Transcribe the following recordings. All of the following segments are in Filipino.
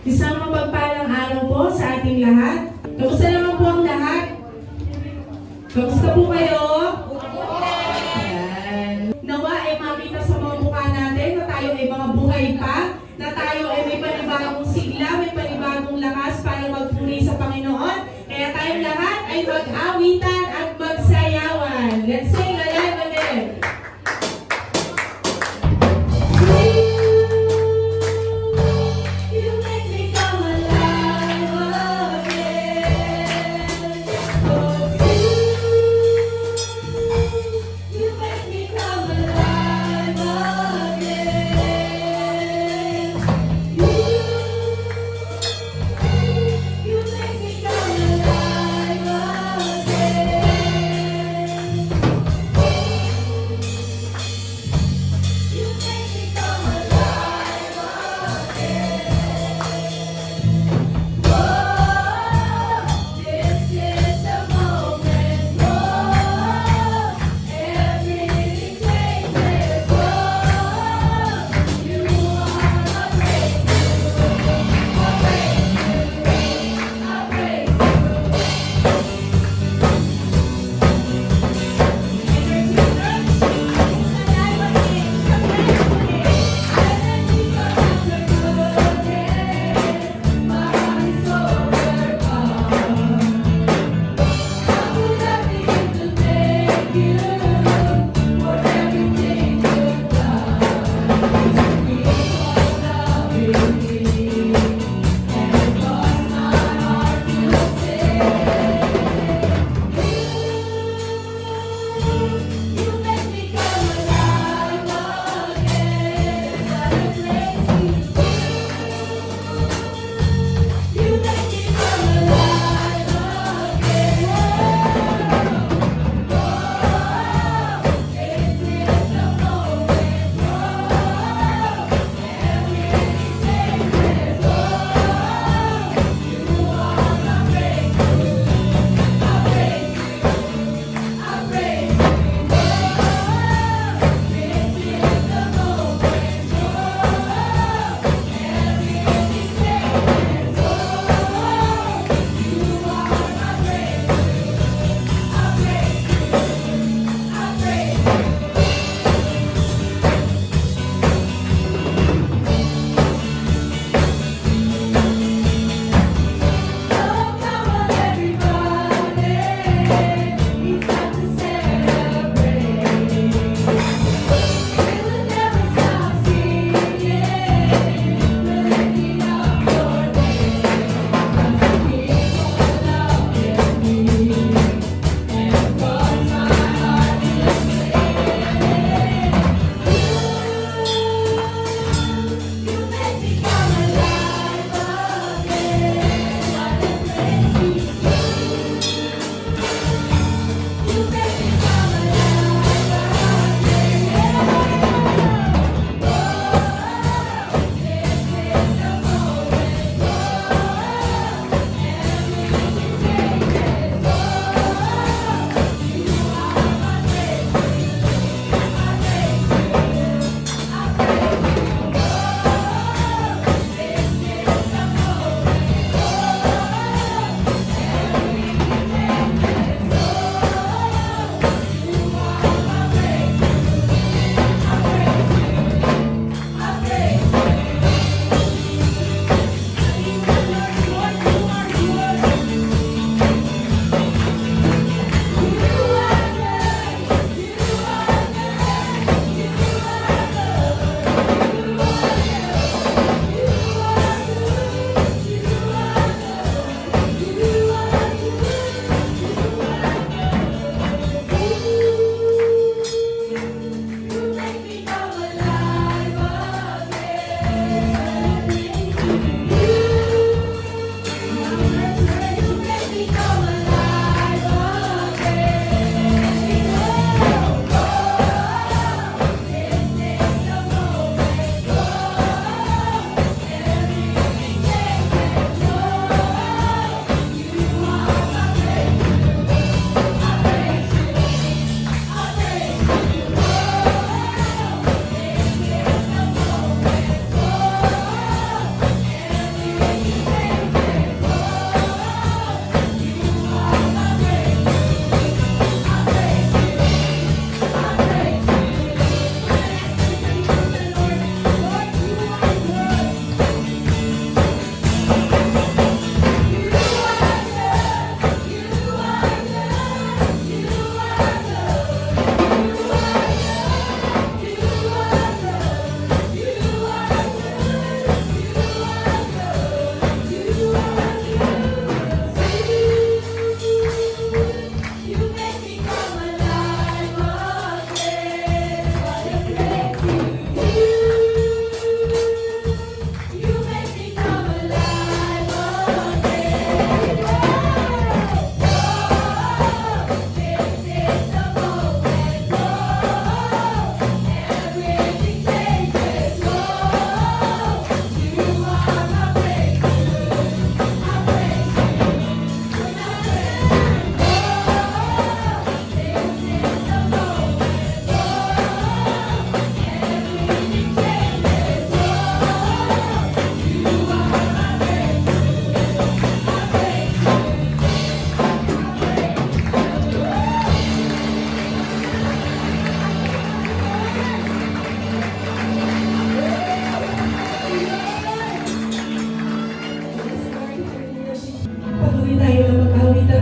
Isang mapagpalang araw po sa ating lahat. Kamusta naman po ang lahat? Kamusta po kayo? Ayan. Nawa ay makita sa mga mukha natin na tayo ay mga buhay pa, na tayo ay may panibagong sigla, may panibagong lakas para magpuri sa Panginoon. Kaya tayong lahat ay mag-awitan at magsayawan. Let's sing alive again.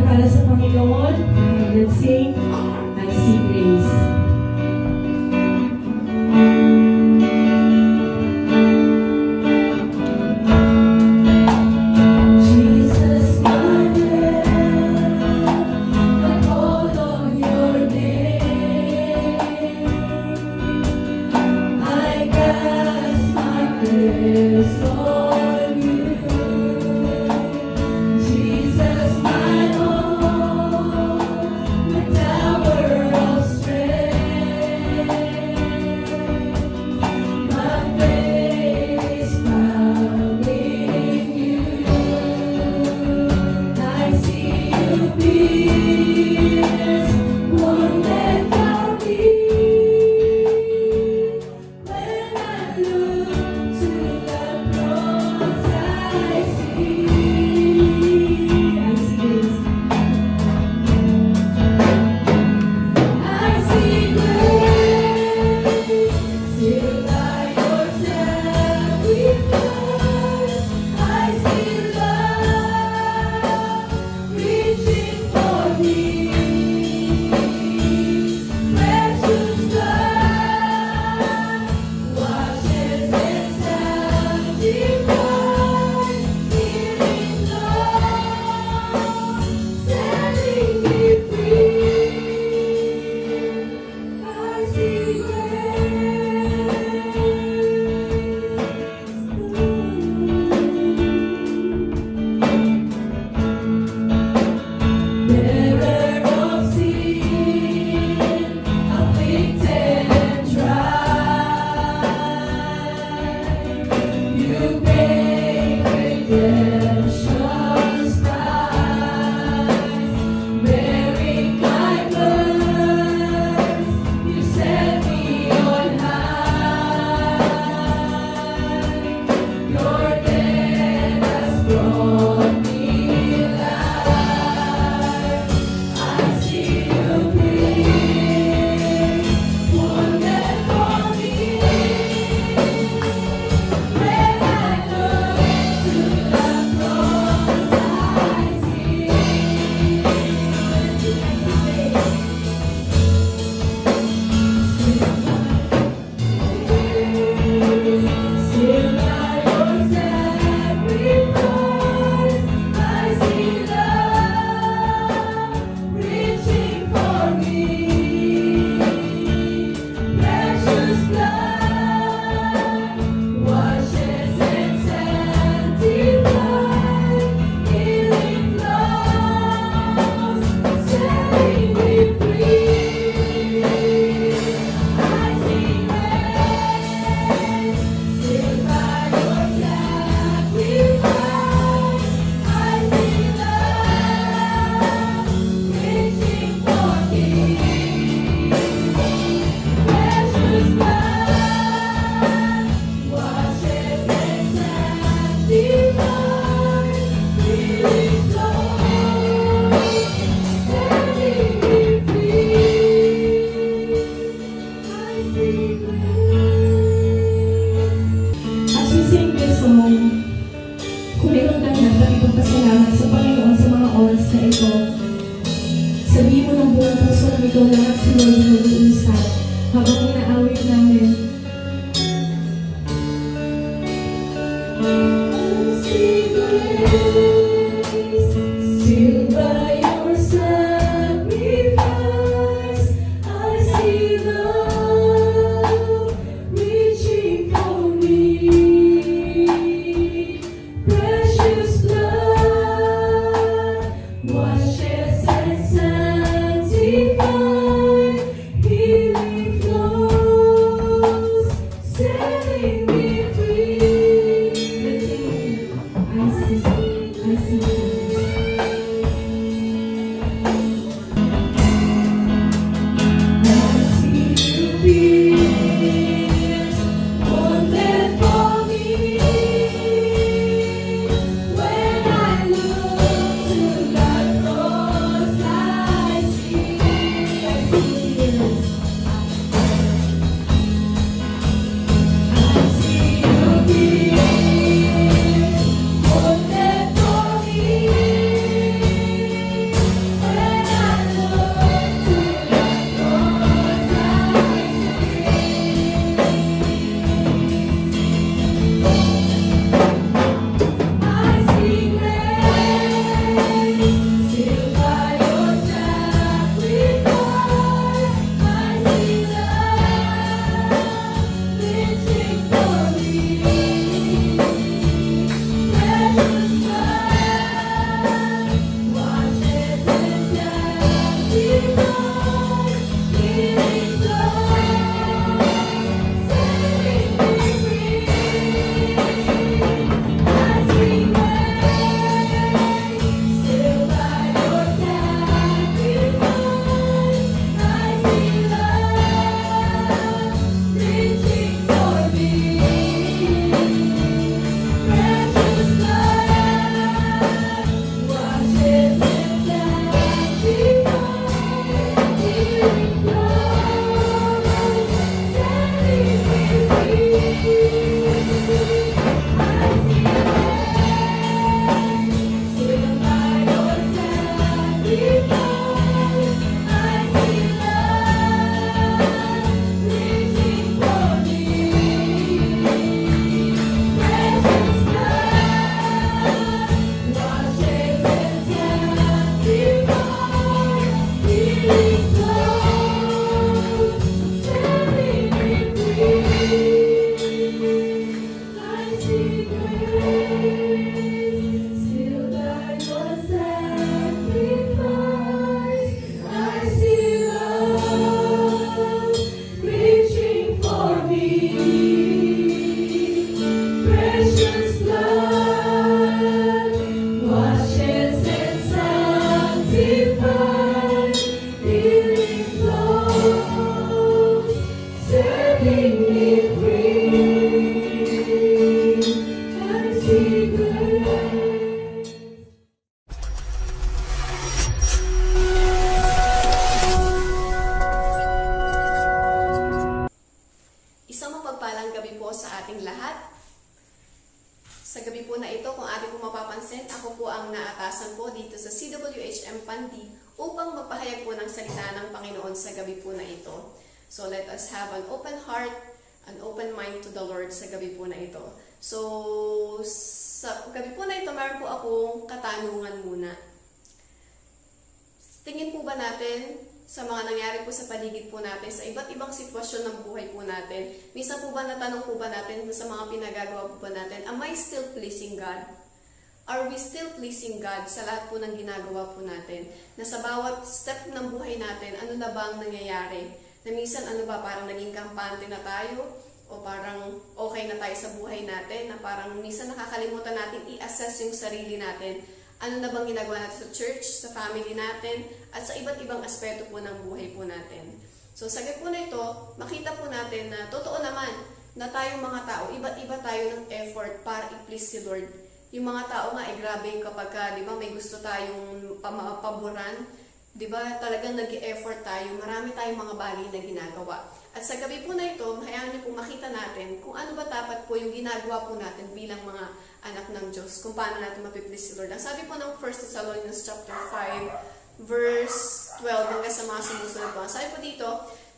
para sa Panginoon. Let's sing, I see grace. Jesus, my name, I call on your name. I cast my cares on you. Jesus, my own, the tower of strength. My faith is found in you. I see you pierced, wounded for me. When I look to the cross, I see grace. I see grace, still by your sacrifice. I see love reaching for me. Precious blood washes and sanctifies. Healing love, setting me free. I see bearer of sin, afflicted and tried. You paid redemption's price, bearing my burdens. You set me on high. Your death has brought me life. I see you bleed, wounded for me. When I look to the cross, I see still by your sacrifice. I see love reaching for me. Precious blood washes and sanctifies. Healing flows, setting me free. I see grace, still by your sacrifice. I see love reaching for me. Precious blood washes and sanctifies. Healing flows, setting me free. I see grace. As we sing this song, kung mayroon kang dapat ipagpasalamat sa Panginoon sa mga oras na ito, sabihin mo ng buong puso na ikaw lahat si Lord yung nag-uusap habang inaawit namin. I see grace, still by your sacrifice. I see love reaching for me. Precious blood washes and sanctifies. Healing flows, setting me free. I see grace. kung ating po mapapansin, ako po ang naatasan po dito sa CWHM Pandi upang magpahayag po ng salita ng Panginoon sa gabi po na ito. So let us have an open heart, an open mind to the Lord sa gabi po na ito. So sa gabi po na ito, meron po akong katanungan muna. Tingin po ba natin sa mga nangyari po sa paligid po natin, sa iba't ibang sitwasyon ng buhay po natin, minsan po ba natanong po ba natin sa mga pinagagawa po ba natin, am I still pleasing God? Are we still pleasing God sa lahat po ng ginagawa po natin? Na sa bawat step ng buhay natin, ano na ba ang nangyayari? Na minsan ano ba, parang naging kampante na tayo? O parang okay na tayo sa buhay natin? Na parang minsan nakakalimutan natin i-assess yung sarili natin. Ano na bang ginagawa natin sa church, sa family natin, at sa iba't ibang aspeto po ng buhay po natin. So sa gabi po na ito, makita po natin na totoo naman na tayong mga tao, iba't iba tayo ng effort para i-please si Lord. Yung mga tao nga, grabe kapag di ba, may gusto tayong paboran, di ba, talagang nag-effort tayo, marami tayong mga bagay na ginagawa. At sa gabi po na ito, hayaan niyo po makita natin kung ano ba dapat po yung ginagawa po natin bilang mga anak ng Diyos, kung paano natin mapiplease si Lord. Ang sabi po ng 1 Thessalonians chapter 5, verse 12, hanggang sa mga sumusunod po. Ang sabi po dito,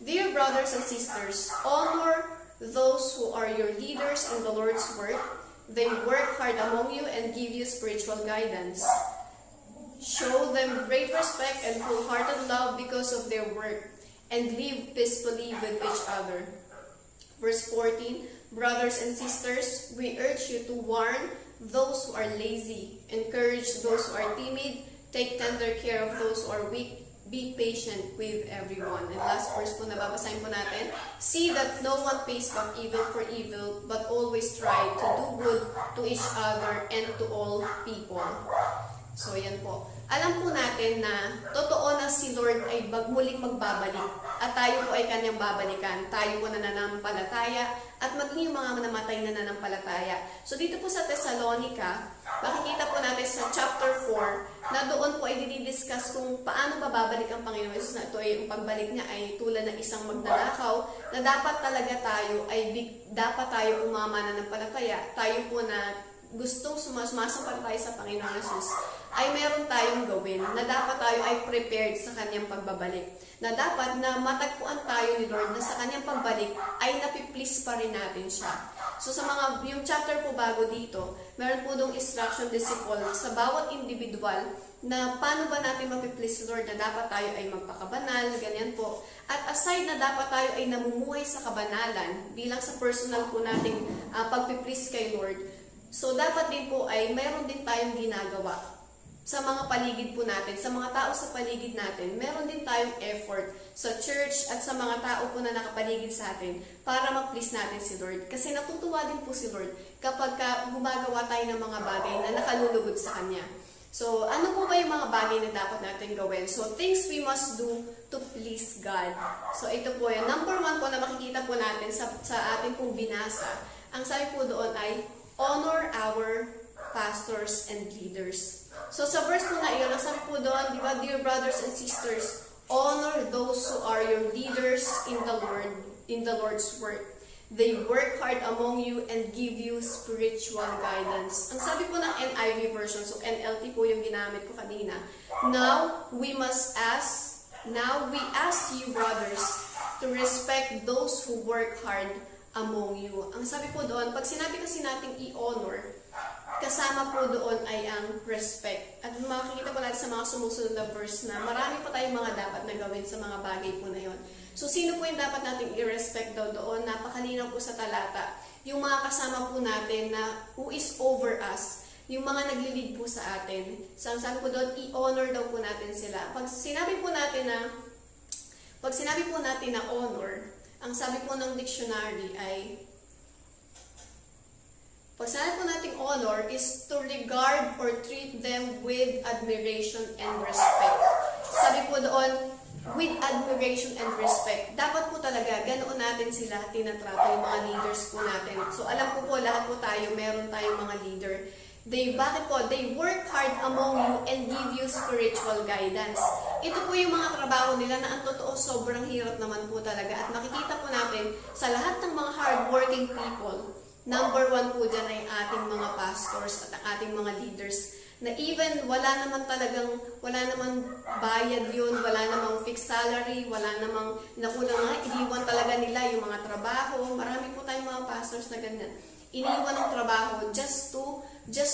Dear brothers and sisters, honor those who are your leaders in the Lord's work. They work hard among you and give you spiritual guidance. Show them great respect and wholehearted love because of their work, and live peacefully with each other. Verse 14, Brothers and sisters, we urge you to warn those who are lazy, encourage those who are timid, take tender care of those who are weak, be patient with everyone. And last verse po na babasahin po natin, See that no one pays back evil for evil, but always try to do good to each other and to all people. So yan po. Alam po natin na totoo na si Lord ay muling magbabalik at tayo po ay kanyang babalikan. Tayo po nananampalataya at maging yung mga namatay na nananampalataya. So dito po sa Thessalonica, makikita po natin sa chapter 4 na doon po ay didiscuss kung paano babalik ang Panginoon Jesus, na ito ay yung pagbalik niya ay tulad ng isang magnanakaw na dapat talaga tayo ay dapat tayo umamananampalataya. Tayo po na gustong sumasampalataya sa Panginoon Jesus ay meron tayong gawin na dapat tayo ay prepared sa kanyang pagbabalik. Na dapat na matagpuan tayo ni Lord na sa kanyang pagbalik ay napiplease pa rin natin siya. So sa yung chapter po bago dito, meron po dong instruction disciple sa bawat individual na paano ba natin mapiplease si Lord, na dapat tayo ay magpakabanal, ganyan po. At aside na dapat tayo ay namumuhay sa kabanalan bilang sa personal po nating pagpiplease kay Lord, so dapat din po ay meron din tayong ginagawa sa mga paligid po natin, sa mga tao sa paligid natin. Meron din tayong effort sa church at sa mga tao po na nakapaligid sa atin para mag-please natin si Lord. Kasi natutuwa din po si Lord kapag gumagawa tayo ng mga bagay na nakalulugod sa Kanya. So, ano po ba yung mga bagay na dapat natin gawin? So, things we must do to please God. So, ito po yun. Number 1 po na makikita po natin sa ating pong binasa. Ang sabi po doon ay, honor our pastors and leaders. So sa verse po na iyon, ang sabi po doon, di ba, Dear brothers and sisters, honor those who are your leaders in the Lord's work. They work hard among you and give you spiritual guidance. Ang sabi po ng NIV version, so NLT po yung ginamit ko kanina. Now we ask you, brothers, to respect those who work hard among you. Ang sabi po doon, pag sinabi kasi nating i-honor, kasama po doon ay ang respect. At makikita po natin sa mga sumusunod na verse na marami pa tayong mga dapat na gawin sa mga bagay po na yon. So, sino po yung dapat nating i-respect daw doon? Napakalinaw po sa talata. Yung mga kasama po natin na who is over us, yung mga naglilid po sa atin. So, ang sabi po doon, i-honor daw po natin sila. Pag sinabi po natin na honor, ang sabi po ng dictionary ay, pag sinabi po nating honor is to regard or treat them with admiration and respect. Sabi po doon, with admiration and respect. Dapat po talaga, ganoon natin sila tinatrato, yung mga leaders po natin. So alam ko po, lahat po tayo, meron tayong mga leader. Bakit po? They work hard among you and give you spiritual guidance. Ito po yung mga trabaho nila na ang totoo, sobrang hirap naman po talaga. At makikita po natin sa lahat ng mga hardworking people number one po dyan ay ating mga pastors at ang ating mga leaders na even wala naman bayad yun, wala namang fixed salary, wala namang nakulang nga, iniwan talaga nila yung mga trabaho. Marami po tayong mga pastors na ganyan. Iniwan ng trabaho just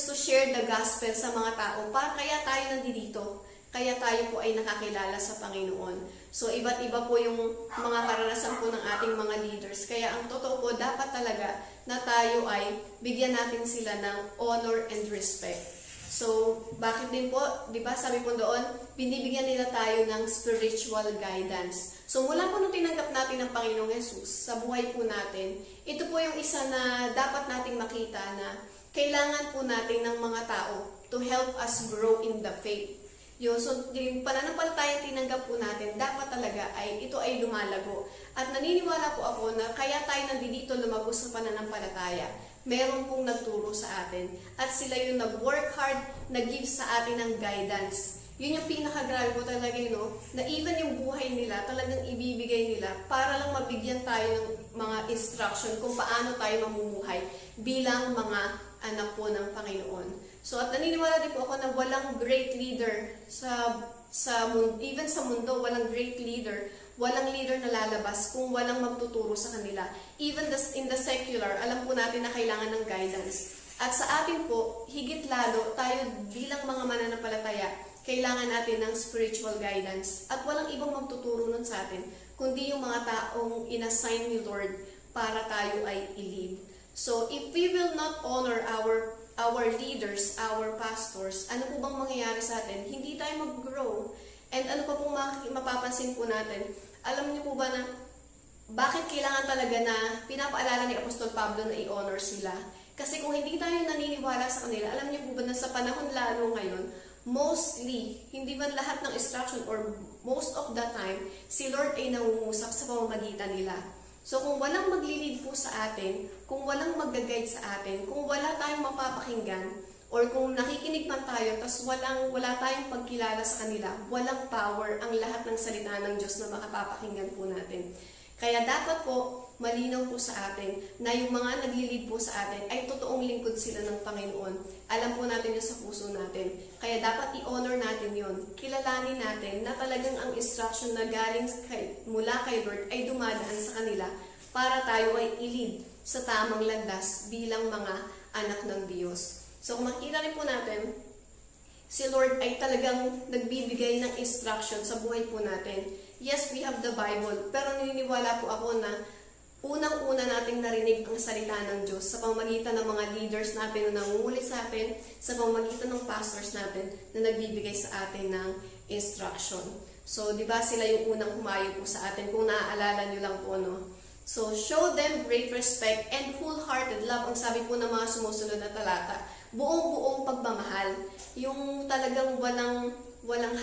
to share the gospel sa mga tao. Kaya tayo nandito. Kaya tayo po ay nakakilala sa Panginoon. So, iba't iba po yung mga karanasan po ng ating mga leaders. Kaya ang totoo po, dapat talaga na tayo ay bigyan natin sila ng honor and respect. So, bakit din po, di ba, sabi po doon, binibigyan nila tayo ng spiritual guidance. So, mula po nung tinanggap natin ng Panginoong Jesus sa buhay po natin, ito po yung isa na dapat nating makita na kailangan po natin ng mga tao to help us grow in the faith. So, yung pananampalatayang tinanggap po natin, dapat talaga ay ito ay lumalago. At naniniwala po ako na kaya tayo nandito lumago sa pananampalataya. Meron pong nagturo sa atin. At sila yung nag-work hard, nag-give sa atin ng guidance. Yun yung pinakagrabe po talaga, na even yung buhay nila, talagang ibibigay nila para lang mabigyan tayo ng mga instruction kung paano tayo mamumuhay bilang mga anak po ng Panginoon. So, at naniniwala din po ako na walang great leader even sa mundo, walang great leader, walang leader na lalabas kung walang magtuturo sa kanila. Even in the secular, alam po natin na kailangan ng guidance. At sa atin po, higit lalo, tayo bilang mga mananampalataya, kailangan natin ng spiritual guidance. At walang ibang magtuturo nun sa atin, kundi yung mga taong inassign ni Lord para tayo ay i-lead. So, if we will not honor our leaders, our pastors, ano po bang mangyayari sa atin? Hindi tayo mag-grow. And ano pa pong mapapansin po natin? Alam niyo po ba na bakit kailangan talaga na pinapaalala ni Apostol Pablo na i-honor sila? Kasi kung hindi tayo naniniwala sa kanila, alam niyo po ba na sa panahon lalo ngayon, mostly, hindi man lahat ng instruction or most of the time, si Lord ay nangungusap sa pamamagitan nila. So kung walang maglilid po sa atin, kung walang mag-guide sa atin, kung wala tayong mapapakinggan, or kung nakikinig man tayo, tas wala tayong pagkilala sa kanila, walang power ang lahat ng salita ng Diyos na makapapakinggan po natin. Kaya dapat po, malinaw po sa atin na yung mga naglilid po sa atin ay totoong lingkod sila ng Panginoon. Alam po natin yun sa puso natin. Kaya dapat i-honor natin yun. Kilalanin natin na talagang ang instruction na galing mula kay Lord ay dumadaan sa kanila para tayo ay i-lead sa tamang landas bilang mga anak ng Diyos. So kung makita rin po natin, si Lord ay talagang nagbibigay ng instruction sa buhay po natin. Yes, we have the Bible, pero naniniwala po ako na unang-una nating narinig ang salita ng Diyos sa pamamagitan ng mga leaders natin na nangungulit sa atin, sa pamamagitan ng pastors natin na nagbibigay sa atin ng instruction. So, di ba sila yung unang humayo po sa atin, kung naaalala nyo lang po, no? So, show them great respect and wholehearted love. Ang sabi po ng mga sumusunod na talata, buong-buong pagmamahal. Yung talagang walang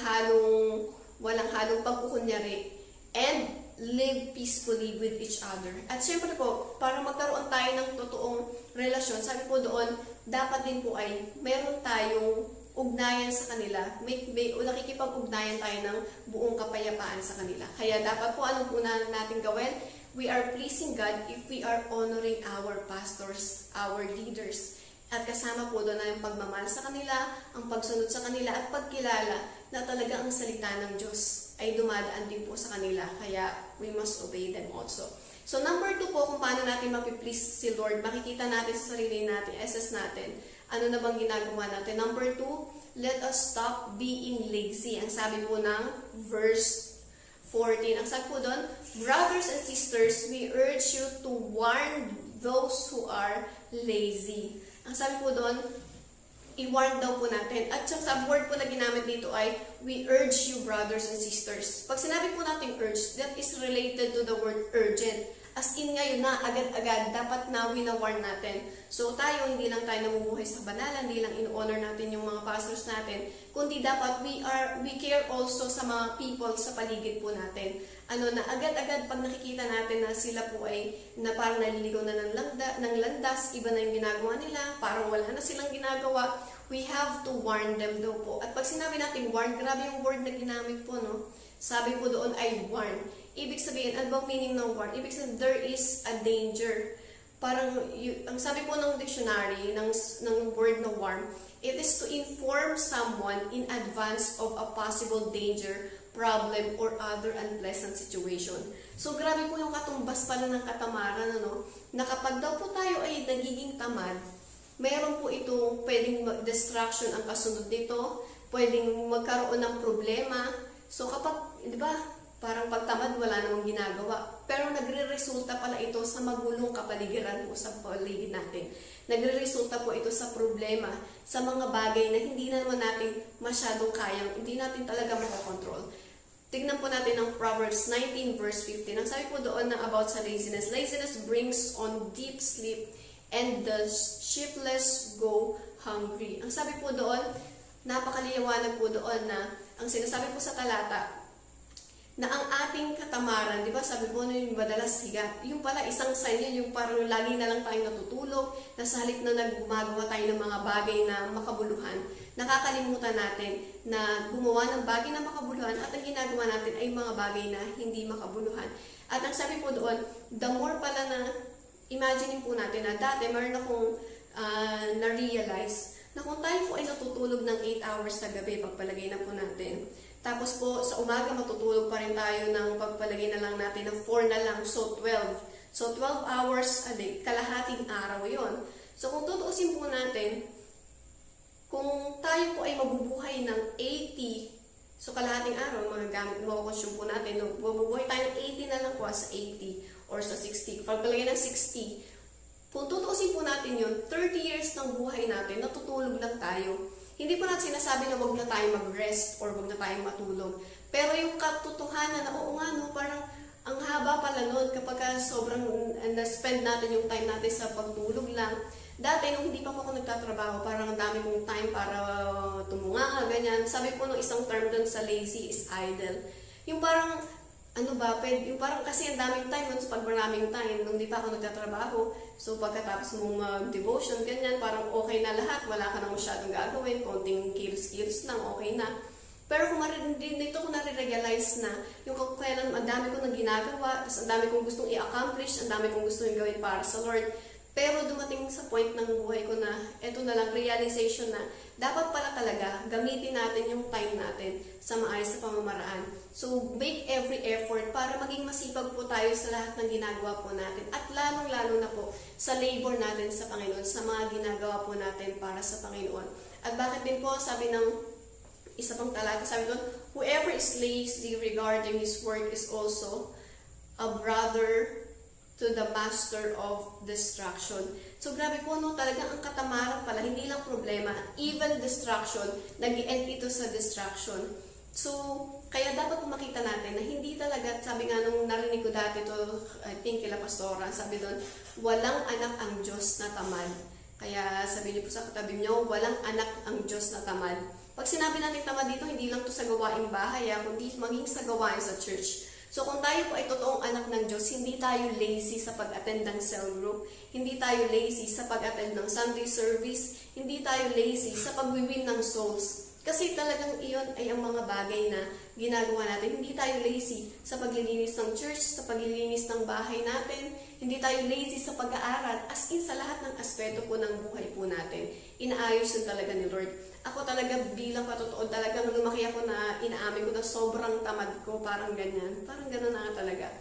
halong pagkukunyari. And live peacefully with each other. At syempre po, para magkaroon tayo ng totoong relasyon, sabi po doon, dapat din po ay meron tayong ugnayan sa kanila. Nakikipag-ugnayan tayo ng buong kapayapaan sa kanila. Kaya dapat po, anong una natin gawin? We are pleasing God if we are honoring our pastors, our leaders. At kasama po doon na yung pagmamahal sa kanila, ang pagsunod sa kanila, at pagkilala na talaga ang salita ng Diyos ay dumadaan din po sa kanila. Kaya we must obey them also. So number 2 po, kung paano natin mapiplease si Lord, makikita natin sa sarili natin, assess natin, ano na bang ginagawa natin. Number 2, let us stop being lazy. Ang sabi po ng verse 14. Ang sabi po doon, brothers and sisters, we urge you to warn those who are lazy. Ang sabi po doon, i-warn daw po natin. At sa word po na ginamit dito ay, we urge you, brothers and sisters. Pag sinabi po natin urge, that is related to the word urgent. As in ngayon na, agad-agad, dapat na wina-warn natin. So tayo, hindi lang tayo namumuhay sa banalan, hindi lang in-honor natin yung mga pastors natin, kundi dapat we care also sa mga people sa paligid po natin. Na agad-agad pag nakikita natin na sila po ay na parang naliligaw na ng landas, iba na yung ginagawa nila, parang wala na silang ginagawa, we have to warn them daw po. At pag sinabi natin warn, grabe yung word na ginamit po, no? Sabi po doon ay warn. Ibig sabihin, ano bang meaning ng warn? Ibig sabihin, there is a danger. ang sabi po ng dictionary, ng word na warm, it is to inform someone in advance of a possible danger, problem, or other unpleasant situation. So, grabe po yung katumbas pala ng katamaran, ano? Na kapag daw po tayo ay nagiging tamad, mayroon po itong pwedeng distraction ang kasunod nito, pwedeng magkaroon ng problema. So, kapag, di ba, parang pagtamad, wala namang ginagawa. Pero nagre-resulta pala ito sa magulong kapaligiran po sa paligid natin. Nagre-resulta po ito sa problema, sa mga bagay na hindi naman natin masyadong kayang, hindi natin talaga makakontrol. Tignan po natin ang Proverbs 19 verse 15. Ang sabi po doon na about sa laziness. Laziness brings on deep sleep and the shiftless go hungry. Ang sabi po doon, napakaliwanag po doon na, ang sinasabi po sa talata, na ang ating katamaran, di ba, sabi po na yung madalas higa, yung pala isang sign yun, yung parang lagi na lang tayong natutulog, na sa halip na nagmagawa tayo ng mga bagay na makabuluhan, nakakalimutan natin na gumawa ng bagay na makabuluhan at ang ginagawa natin ay mga bagay na hindi makabuluhan. At ang sabi po doon, the more pala na, imagine po natin na dati meron akong na-realize na kung tayo po ay natutulog ng 8 hours sa gabi, pagpalagay na po natin, tapos po, sa umaga matutulog pa rin tayo ng pagpalagay na lang natin ng 4 na lang, so 12. So 12 hours a day, kalahating araw yon. So kung tutuusin po natin, kung tayo po ay mabubuhay ng 80, so kalahating araw, makukonsume po natin, no? Mabubuhay tayo ng 80 na lang po sa 80 or sa 60. Pagpalagay ng 60, kung tutuusin po natin yun, 30 years ng buhay natin, natutulog lang tayo. Hindi po natin sinasabi na wag na tayo mag-rest or wag na tayo matulog. Pero yung katotohanan na, oo nga, no, parang ang haba pala nun kapag sobrang na-spend natin yung time natin sa pagtulog lang. Dati, nung hindi pa ako nagtatrabaho, parang ang dami kong time para tumunga, ganyan. Sabi po nung isang term dun sa lazy is idle. Yung parang, yung parang kasi ang daming time, pag maraming time, nung di pa ako nagtatrabaho, so pagkatapos mong mag-devotion, ganyan, parang okay na lahat, wala ka na masyadong gagawin, konting kilos-kilos lang, okay na. Pero kung dito ko na-realize na, yung kailan ang dami ko nang ginagawa, tapos ang dami kong gustong i-accomplish, ang dami kong gustong gawin para sa Lord, pero dumating sa point ng buhay ko na, eto na lang, realization na, dapat pala talaga, gamitin natin yung time natin sa maayos na pamamaraan. So, make every effort para maging masipag po tayo sa lahat ng ginagawa po natin. At lalong-lalo na po sa labor natin sa Panginoon, sa mga ginagawa po natin para sa Panginoon. At bakit din po, sabi ng isa pang talata, sabi doon, whoever is lazy regarding his work is also a brother to the master of destruction. So, grabe po, no, talagang ang katamaran pala, hindi lang problema, even destruction, nag-end ito sa destruction. So, kaya dapat makita natin na hindi talaga, sabi nga nung narinig ko dati to, I think kila Pastora, sabi doon, walang anak ang Diyos na tamad. Kaya sabi niyo po sa katabi niyo, walang anak ang Diyos na tamad. Pag sinabi natin tamad dito, hindi lang to sa gawaing bahay, kundi maging sa gawain sa church. So kung tayo po ay totoong anak ng Diyos, hindi tayo lazy sa pag-attend ng cell group, hindi tayo lazy sa pag-attend ng Sunday service, hindi tayo lazy sa pag-win ng souls. Kasi talagang iyon ay ang mga bagay na ginagawa natin. Hindi tayo lazy sa paglilinis ng church, sa paglilinis ng bahay natin, hindi tayo lazy sa pag-aaral, as in sa lahat ng aspeto po ng buhay po natin. Inaayos yun talaga ni Lord. Ako talaga bilang patotoo, talagang lumaki ako na inaamin ko na sobrang tamad ko, parang ganyan. Parang gano'n na nga talaga.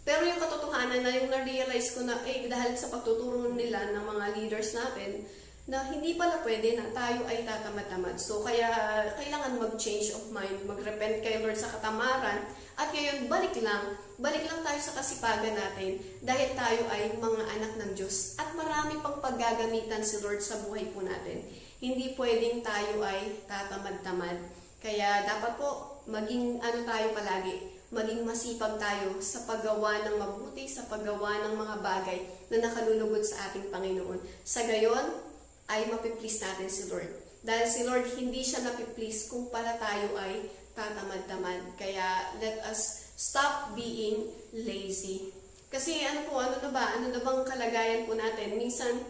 Pero yung katotohanan na yung na-realize ko na, dahil sa pagtuturo nila ng mga leaders natin, na hindi pala pwede na tayo ay tatamad-tamad. So, kaya kailangan mag-change of mind, mag-repent kay Lord sa katamaran, at ngayon, balik lang tayo sa kasipagan natin, dahil tayo ay mga anak ng Diyos, at marami pang paggagamitan si Lord sa buhay po natin. Hindi pwedeng tayo ay tatamad-tamad. Kaya dapat po, maging tayo palagi, maging masipag tayo sa paggawa ng mabuti, sa paggawa ng mga bagay na nakalulugod sa ating Panginoon. Sa gayon, ay mapiplease natin si Lord. Dahil si Lord, hindi siya napiplease kung pala tayo ay tatamad-tamad. Kaya, let us stop being lazy. Kasi ano na bang kalagayan po natin? Minsan,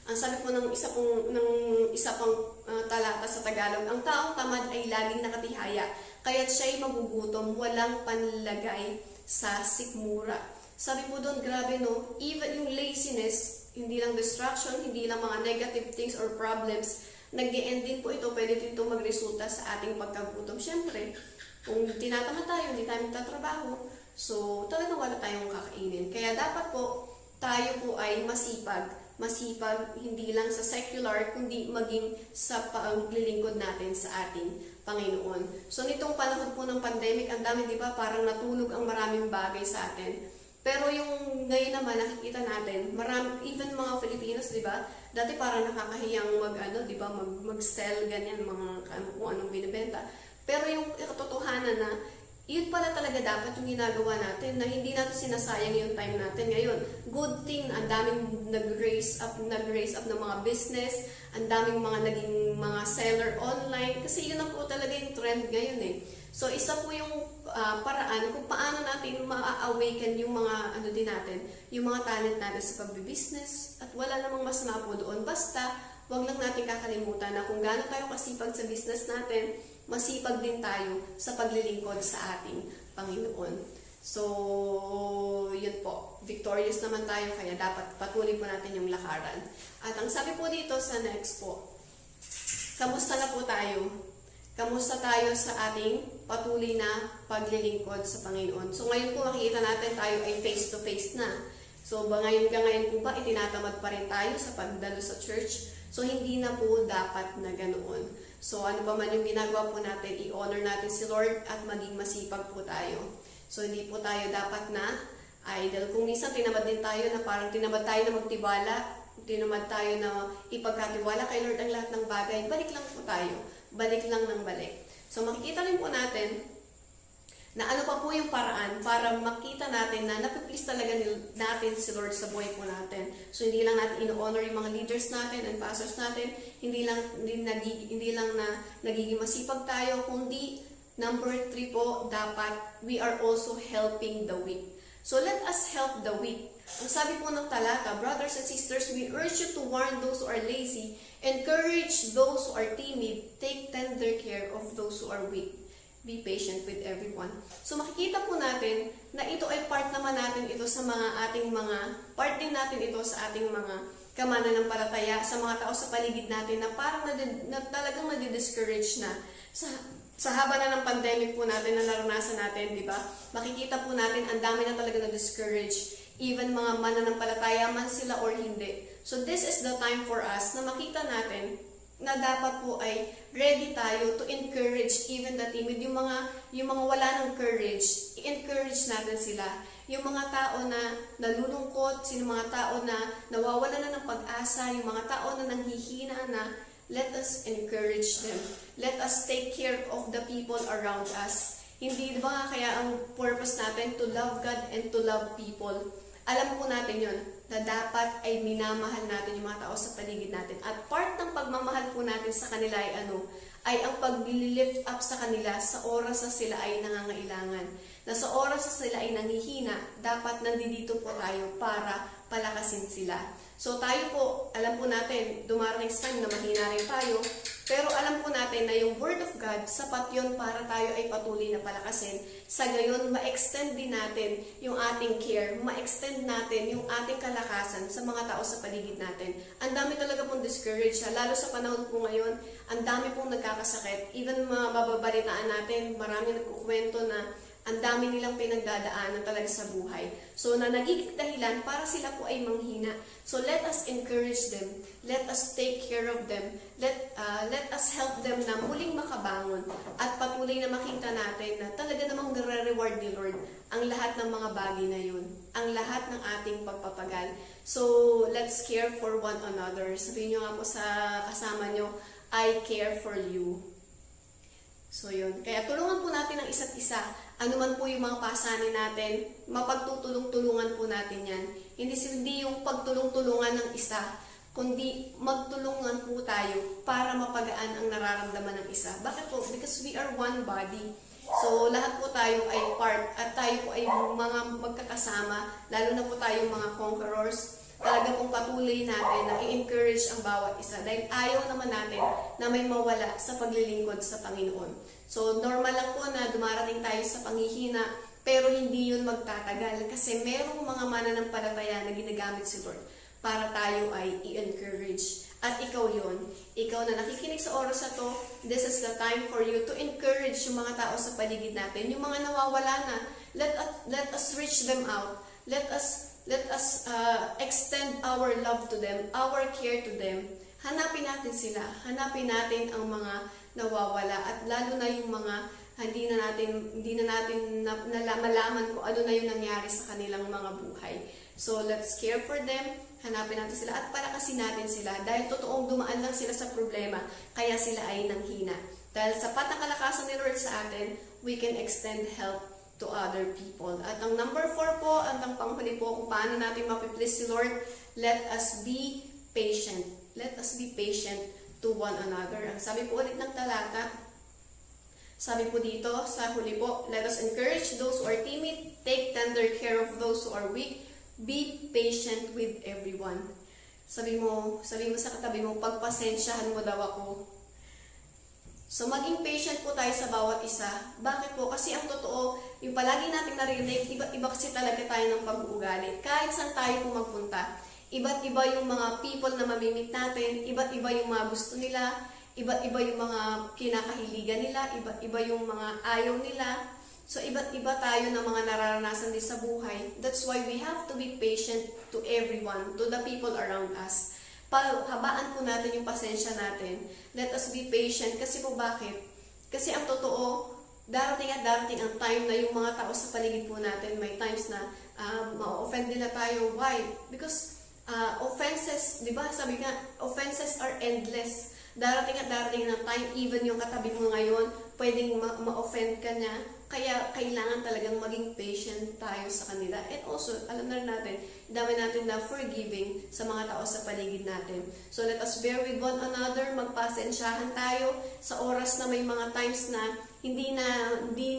ang sabi po ng isa pang talata sa Tagalog, ang taong tamad ay laging nakatihaya, kaya't siya'y magugutom, walang panlagay sa sikmura. Sabi po doon, grabe no, even yung laziness, hindi lang distraction, hindi lang mga negative things or problems, nag-e-end din po ito, pwede din ito magresulta sa ating pagkagutom. Siyempre, kung tinatamad tayo, hindi tayo magtatrabaho, so talagang wala tayong kakainin. Kaya dapat po, tayo po ay masipag, hindi lang sa secular, kundi maging sa paglilingkod natin sa ating Panginoon. So nitong panahon po ng pandemic, ang dami, di ba, parang natulog ang maraming bagay sa atin. Pero yung ngayon naman, nakikita natin, even mga Filipinos, di ba, dati parang nakakahiyang di ba, mag-sell, ganyan, mga kung anong binibenta. Pero yung katotohanan na, yun pala talaga dapat yung ginagawa natin, na hindi natin sinasayang yung time natin ngayon. Good thing, ang daming nag-raise up ng mga business, ang daming mga naging mga seller online, kasi yun ang po talaga yung trend ngayon eh. So, isa po yung paraan kung paano natin ma-awaken yung mga yung mga talent natin sa pagbi-business, at wala namang masama po doon. Basta, wag lang natin kakalimutan na kung gaano tayo kasipag sa business natin, masipag din tayo sa paglilingkod sa ating Panginoon. So, yun po. Victorious naman tayo, kaya dapat patuloy po natin yung lakaran. At ang sabi po dito sa next po, kamusta na po tayo? Kamusta tayo sa ating patuloy na paglilingkod sa Panginoon? So ngayon po makikita natin tayo ay face-to-face na. So ngayon po ba itinatamad pa rin tayo sa pagdalo sa church? So hindi na po dapat na ganoon. So ano pa man yung ginagawa po natin, i-honor natin si Lord at maging masipag po tayo. So hindi po tayo dapat na idle. Kung minsan tinamad din tayo na parang tinamad tayo na magtiwala, tinamad tayo na ipagkatiwala kay Lord ang lahat ng bagay, balik lang po tayo. Balik lang ng balik. So makikita rin po natin na ano pa po yung paraan para makita natin na napiplease talaga natin si Lord sa buhay po natin. So hindi lang natin ino-honor yung mga leaders natin and pastors natin, hindi lang na nagiging masipag tayo, kundi number 3 po, dapat we are also helping the weak. So let us help the weak. Ang sabi po ng talata, brothers and sisters, we urge you to warn those who are lazy, encourage those who are timid, take tender care of those who are weak. Be patient with everyone. So makikita po natin na ito ay part naman natin ito sa part din natin ito sa ating mga kamananampalataya, sa mga tao sa paligid natin na parang talagang nadi-discourage na. Sa haba na ng pandemic po natin na naranasan natin, di ba? Makikita po natin ang dami na talaga na-discourage. Even mga mananampalataya man sila or hindi. So this is the time for us na makita natin na dapat po ay ready tayo to encourage even the timid. Yung mga wala ng courage, i-encourage natin sila. Yung mga tao na nalulungkot, mga tao na nawawala na ng pag-asa, yung mga tao na nanghihina na, let us encourage them. Let us take care of the people around us. Hindi ba kaya ang purpose natin to love God and to love people? Alam po natin yun, na dapat ay minamahal natin yung mga tao sa paligid natin. At part ng pagmamahal po natin sa kanila ay ang pag-lift up sa kanila sa oras na sila ay nangangailangan. Na sa oras na sila ay nanghihina, dapat nandito po tayo para palakasin sila. So tayo po, alam po natin, dumarating sa time na mahina rin tayo, pero alam po natin na yung Word of God, sapat yun para tayo ay patuloy na palakasin. Sa gayon, ma-extend din natin yung ating care, ma-extend natin yung ating kalakasan sa mga tao sa paligid natin. Ang dami talaga pong discouraged, lalo sa panahon po ngayon, ang dami pong nagkakasakit. Even mga bababalitaan natin, marami nagkukwento na ang dami nilang pinagdadaanan talaga sa buhay. So, na nagiging dahilan para sila po ay manghina. So, let us encourage them. Let us take care of them. Let us help them na muling makabangon. At patuloy na makita natin na talaga namang nare-reward ni Lord ang lahat ng mga bagay na yun. Ang lahat ng ating pagpapagal. So, let's care for one another. Sabihin nyo nga po sa kasama nyo, I care for you. So, yun. Kaya tulungan po natin ang isa't isa. Ano man po yung mga pasanin natin, mapagtutulong-tulungan po natin yan. Hindi yung pagtulong-tulungan ng isa, kundi magtulungan po tayo para mapagaan ang nararamdaman ng isa. Bakit po? Because we are one body. So, lahat po tayo ay part at tayo po ay mga magkakasama, lalo na po tayo mga conquerors. Talaga pong patuloy natin na i-encourage ang bawat isa dahil ayaw naman natin na may mawala sa paglilingkod sa Panginoon. So, normal lang po na dumarating tayo sa panghihina, pero hindi yun magtatagal kasi merong mga mananampalataya na ginagamit si Lord para tayo ay i-encourage. At ikaw yun. Ikaw na nakikinig sa oras na to, this is the time for you to encourage yung mga tao sa paligid natin. Yung mga nawawala na, let us reach them out. Let us extend our love to them, our care to them. Hanapin natin sila. Hanapin natin ang mga nawawala at lalo na yung mga hindi na natin malaman kung ano na yung nangyari sa kanilang mga buhay. So let's care for them. Hanapin natin sila at palakasin natin sila dahil totoong dumaan lang sila sa problema kaya sila ay nanghina. Dahil sapat ang kalakasan ni Lord sa atin, we can extend help to other people. At ang number 4 po, ang panghuli po kung paano natin mapiplease si Lord, let us be patient. Let us be patient to one another. Ang sabi po ulit ng talata, sabi po dito sa huli po, let us encourage those who are timid, take tender care of those who are weak, be patient with everyone. Sabi mo sa katabi mo, pagpasensyahan mo daw ako. So, maging patient po tayo sa bawat isa. Bakit po? Kasi ang totoo, yung palagi natin narinig, iba kasi talaga tayo ng pag-uugali. Kahit saan tayo po magpunta, iba't iba yung mga people na mamimit natin, iba't iba yung mga gusto nila, iba't iba yung mga kinakahiligan nila, iba't iba yung mga ayaw nila. So, iba't iba tayo ng mga nararanasan din sa buhay. That's why we have to be patient to everyone, to the people around us. Habaan po natin yung pasensya natin. Let us be patient. Kasi po bakit? Kasi ang totoo, darating at darating ang time na yung mga tao sa paligid po natin, may times na ma-offend nila tayo. Why? Because offenses, di ba? Sabi nga, offenses are endless. Darating at darating ng time, even yung katabi mo ngayon, pwedeng ma-offend ka niya. Kaya kailangan talagang maging patient tayo sa kanila. And also, alam na rin natin, dami natin na forgiving sa mga tao sa paligid natin. So let us bear with one another, magpasensyahan tayo sa oras na may mga times na hindi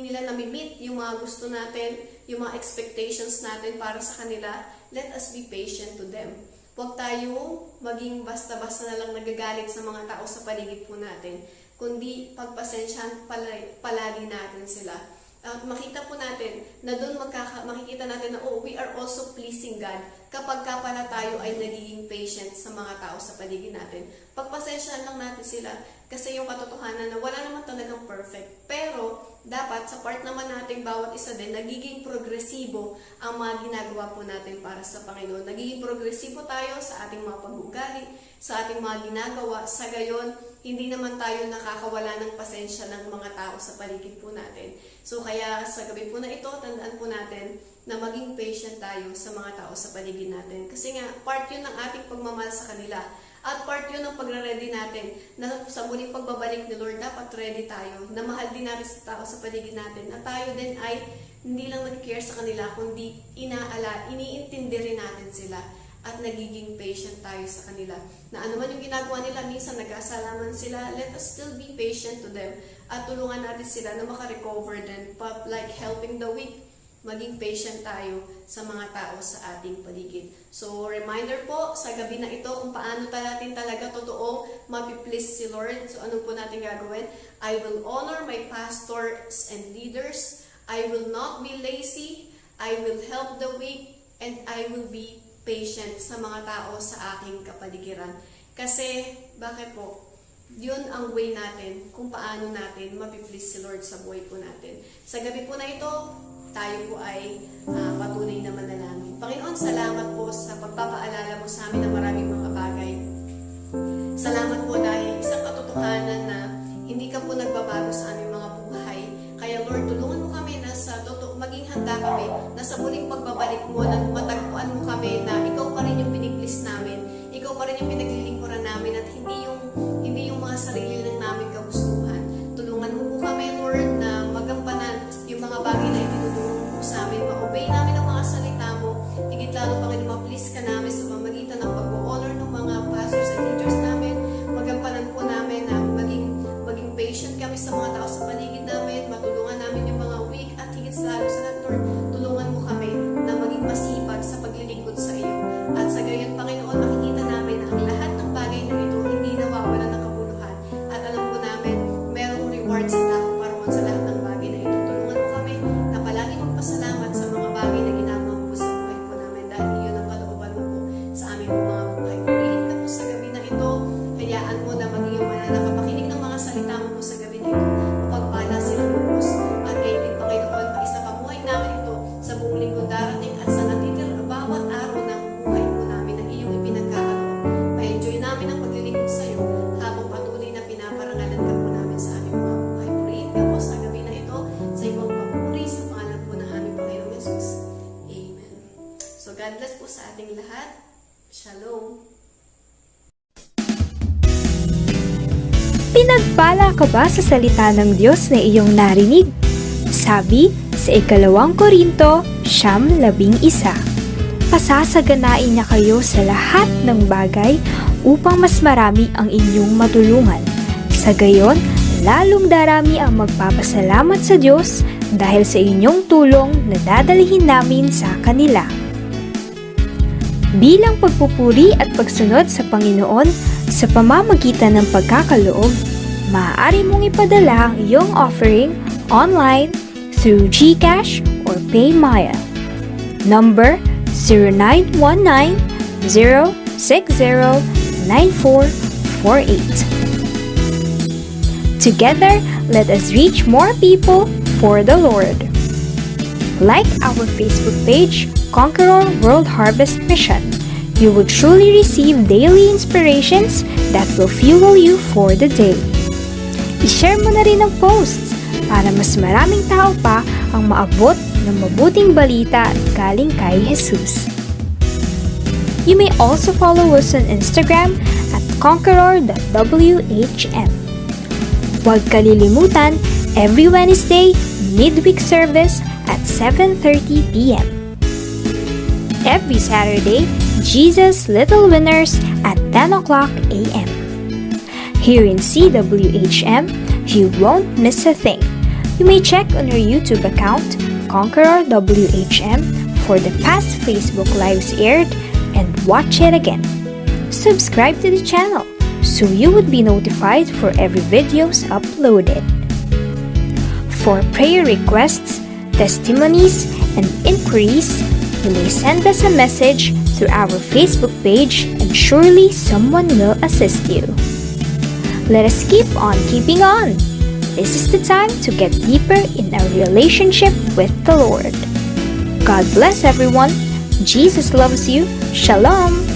nila nami-meet yung mga gusto natin, yung mga expectations natin para sa kanila. Let us be patient to them. Huwag tayo maging basta-basta na lang nagagalit sa mga tao sa paligid po natin, kundi pagpasensyahan palagi natin sila. At makita po natin na doon makikita natin na we are also pleasing God kapag pala tayo ay nagiging patient sa mga tao sa paligid natin. Pagpasensyahan lang natin sila kasi yung katotohanan na wala naman talagang perfect. Pero dapat sa part naman natin bawat isa din, nagiging progresibo ang mga ginagawa po natin para sa Panginoon. Nagiging progresibo tayo sa ating mga pag-uugali, sa ating mga ginagawa. Sa gayon, hindi naman tayo nakakawala ng pasensya ng mga tao sa paligid po natin. So kaya sa gabi po na ito, tandaan po natin na maging patient tayo sa mga tao sa paligid natin. Kasi nga, part yun ng ating pagmamahal sa kanila. At part yun ng pagre-ready natin na sa muling pagbabalik ni Lord, dapat ready tayo na mahal din natin sa tao sa paligid natin. Na tayo din ay hindi lang nag-care sa kanila, kundi iniintindi rin natin sila at nagiging patient tayo sa kanila. Na ano man yung ginagawa nila, minsan nag-aasalaman sila, let us still be patient to them at tulungan natin sila na makarecover din. Like helping the weak, maging patient tayo sa mga tao sa ating paligid. So, reminder po sa gabi na ito kung paano natin talaga totoong mapiplease si Lord. So, ano po natin gagawin? I will honor my pastors and leaders. I will not be lazy. I will help the weak. And I will be patient sa mga tao sa aking kapaligiran. Kasi, bakit po? Yun ang way natin kung paano natin mapiplease si Lord sa buhay po natin. Sa gabi po na ito, tayo po ay patuloy na manalangin. Panginoon, salamat po sa pagpapaalala mo sa amin ng maraming mga bagay. Salamat po dahil isang katotohanan na hindi ka po nagbabago sa aming mga buhay. Kaya Lord, tulungan mo kami na maging handa kami na sa muling pagbabalik mo, na matagpuan mo kami na ikaw pa rin yung piniplease namin, ikaw pa rin yung pinaglilingkuran namin at hindi yung mga sarili lang namin kagustuhan. Tulungan mo po kami, Lord, na magampanan yung mga bagay na itinutulong mo sa amin, ma-obey namin ang mga salita mo, higit lalo Panginoon, ma-please ka namin sa pamamagitan ng pag-honor ng mga pastors and leaders namin. Magampanan po namin na maging patient kami sa mga tao sa paligid namin, matulungan namin yung mga weak at higit lalo sa lahat, Lord, tulungan mo kami na maging masipag sa paglilingkod sa iyo. At sa gayon, Panginoon, makikita namin na ang lahat ng bagay na ito hindi nawawala ng kabuluhan. At alam po namin, merong rewards at ako para sa lahat ng bagay na ito. Tulungan mo kami na palagi magpasalamat Pinagpala ka ba sa salita ng Diyos na iyong narinig? Sabi sa 2 Korinto 9:11, pasasaganain niya kayo sa lahat ng bagay upang mas marami ang inyong matulungan. Sa gayon, lalong darami ang magpapasalamat sa Diyos dahil sa inyong tulong na dadalhin namin sa kanila. Bilang pagpupuri at pagsunod sa Panginoon sa pamamagitan ng pagkakaloob, maaari mong ipadala ang iyong offering online through GCash or PayMaya. Number 0919-060-9448. Together, let us reach more people for the Lord. Like our Facebook page, Conqueror World Harvest Mission. You will truly receive daily inspirations that will fuel you for the day. I-share mo na rin ang posts para mas maraming tao pa ang maabot ng mabuting balita galing kay Jesus. You may also follow us on Instagram at conqueror.whm. Huwag kalilimutan, every Wednesday, midweek service at 7:30 p.m. Every Saturday, Jesus Little Winners at 10 o'clock a.m. Here in CWHM, you won't miss a thing. You may check on our YouTube account, Conqueror WHM, for the past Facebook Lives aired and watch it again. Subscribe to the channel so you would be notified for every videos uploaded. For prayer requests, testimonies, and inquiries, you may send us a message through our Facebook page and surely someone will assist you. Let us keep on keeping on. This is the time to get deeper in our relationship with the Lord. God bless everyone. Jesus loves you. Shalom.